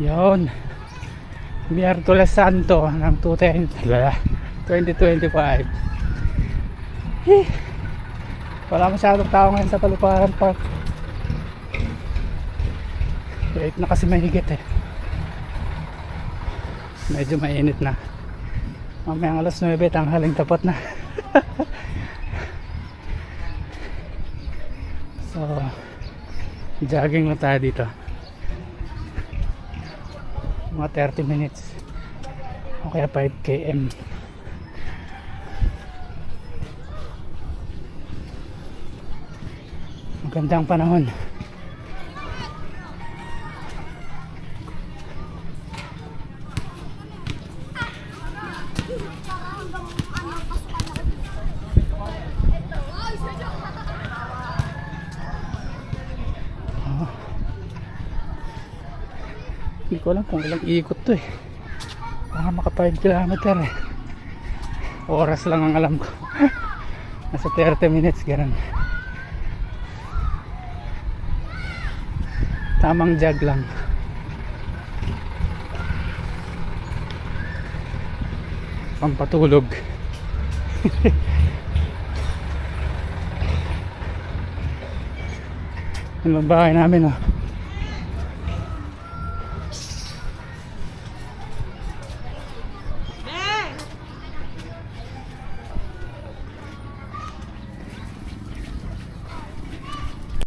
Yun, Miyerkules Santo ng 2025. Wala masyadong tao ngayon sa Paluparan Park. 8 na kasi mahigit eh. Medyo mainit na. Mamayang alas 9 tanghaling tapat na. So jogging lang tayo dito, mga 30 minutes o kaya 5 km. Magandang panahon. Hindi ko alam kung ilang ikot to eh. Baka maka 5 kilometer eh. Oras lang ang alam ko. Nasa 30 minutes ganun. Tamang jog lang. Pampatulog. Ano ang bahay namin oh.